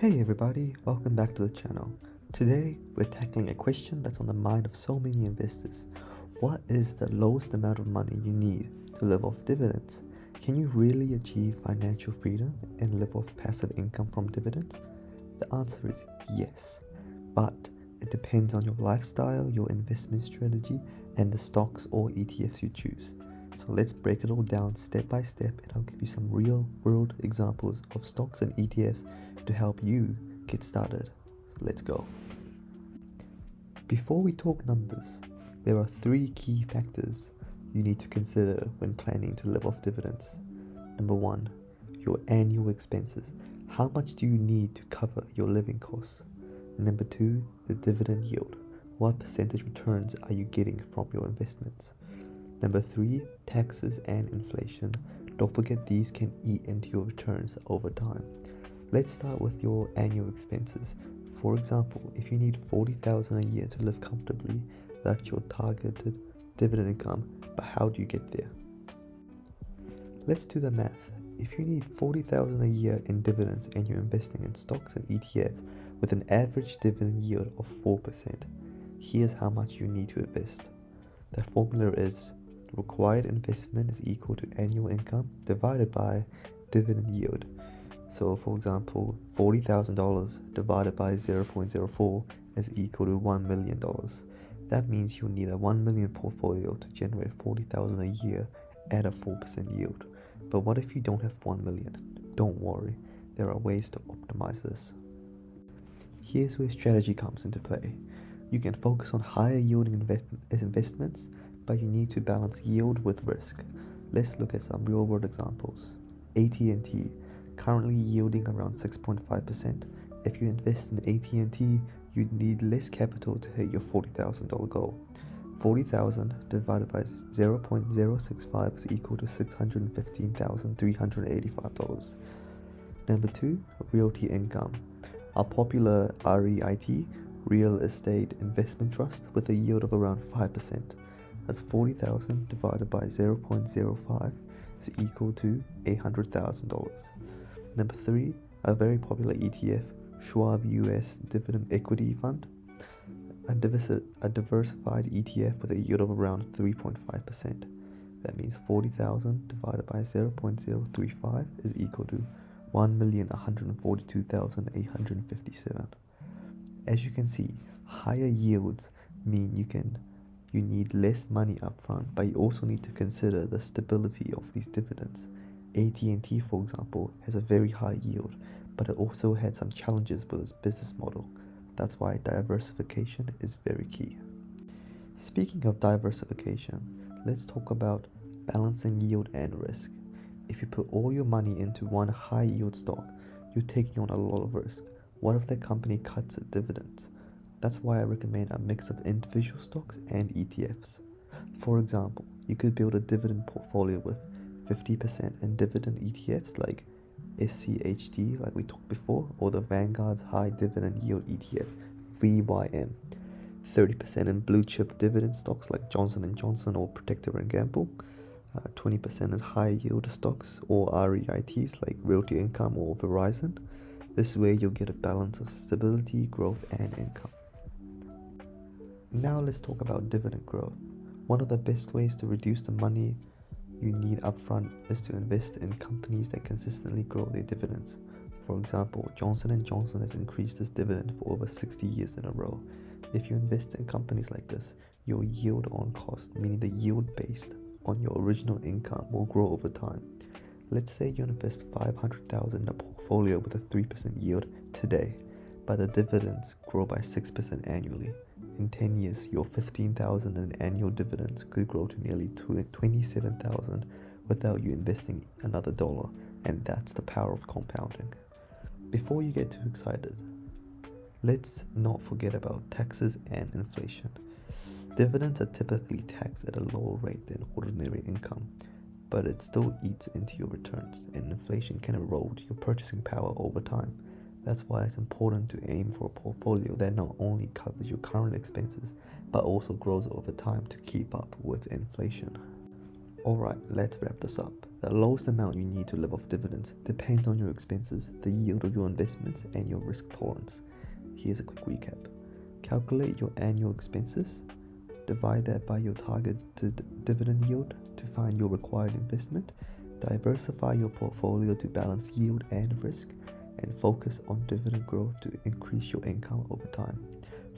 Hey everybody, welcome back to the channel. Today we're tackling a question that's on the mind of so many investors. What is the lowest amount of money you need to live off dividends? Can you really achieve financial freedom and live off passive income from dividends? The answer is yes, but it depends on your lifestyle, your investment strategy, and the stocks or ETFs you choose. So let's break it all down step by step, and I'll give you some real world examples of stocks and ETFs to help you get started. So let's go. Before we talk numbers, there are three key factors you need to consider when planning to live off dividends. Number one, your annual expenses. How much do you need to cover your living costs? Number two, the dividend yield. What percentage returns are you getting from your investments? Number three, taxes and inflation. Don't forget these can eat into your returns over time. Let's start with your annual expenses. For example, if you need $40,000 a year to live comfortably, that's your targeted dividend income, but how do you get there? Let's do the math. If you need $40,000 a year in dividends and you're investing in stocks and ETFs with an average dividend yield of 4%, here's how much you need to invest. The formula is required investment is equal to annual income divided by dividend yield. So for example, $40,000 divided by 0.04 is equal to $1 million. That means you'll need a 1 million portfolio to generate $40,000 a year at a 4% yield. But what if you don't have 1 million? Don't worry, there are ways to optimize this. Here's where strategy comes into play. You can focus on higher yielding investments, but you need to balance yield with risk. Let's look at some real world examples. AT&T, currently yielding around 6.5%. If you invest in AT&T, you'd need less capital to hit your $40,000 goal. 40,000 divided by 0.065 is equal to $615,385. Number two, Realty Income. Our popular REIT, Real Estate Investment Trust, with a yield of around 5%. That's 40,000 divided by 0.05 is equal to $800,000. Number three, a very popular ETF, Schwab US Dividend Equity Fund, a diversified ETF with a yield of around 3.5%. That means 40,000 divided by 0.035 is equal to 1,142,857. As you can see, higher yields mean you need less money upfront, but you also need to consider the stability of these dividends. AT&T, for example, has a very high yield, but it also had some challenges with its business model. That's why diversification is very key. Speaking of diversification, let's talk about balancing yield and risk. If you put all your money into one high yield stock, you're taking on a lot of risk. What if the company cuts its dividends? That's why I recommend a mix of individual stocks and ETFs. For example, you could build a dividend portfolio with 50% in dividend ETFs like SCHD, like we talked before, or the Vanguard's High Dividend Yield ETF, VYM. 30% in blue chip dividend stocks like Johnson & Johnson or Procter & Gamble. 20% in high yield stocks or REITs like Realty Income or Verizon. This way you'll get a balance of stability, growth, and income. Now let's talk about dividend growth. One of the best ways to reduce the money you need upfront is to invest in companies that consistently grow their dividends. For example, Johnson & Johnson has increased its dividend for over 60 years in a row. If you invest in companies like this, your yield on cost, meaning the yield based on your original income, will grow over time. Let's say you invest $500,000 in a portfolio with a 3% yield today, but the dividends grow by 6% annually. In 10 years, your $15,000 in annual dividends could grow to nearly $27,000 without you investing another dollar, and that's the power of compounding. Before you get too excited, let's not forget about taxes and inflation. Dividends are typically taxed at a lower rate than ordinary income, but it still eats into your returns, and inflation can erode your purchasing power over time. That's why it's important to aim for a portfolio that not only covers your current expenses, but also grows over time to keep up with inflation. Alright, let's wrap this up. The lowest amount you need to live off dividends depends on your expenses, the yield of your investments, and your risk tolerance. Here's a quick recap. Calculate your annual expenses, divide that by your targeted dividend yield to find your required investment, diversify your portfolio to balance yield and risk, and focus on dividend growth to increase your income over time.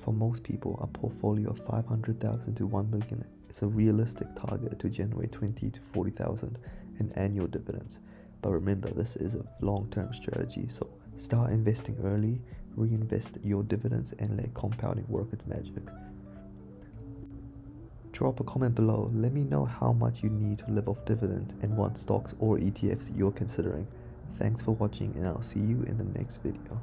For most people, a portfolio of $500,000 to $1 million is a realistic target to generate $20,000 to $40,000 in annual dividends. But remember, this is a long-term strategy, so start investing early, reinvest your dividends, and let compounding work its magic. Drop a comment below. Let me know how much you need to live off dividends and what stocks or ETFs you're considering. Thanks for watching, and I'll see you in the next video.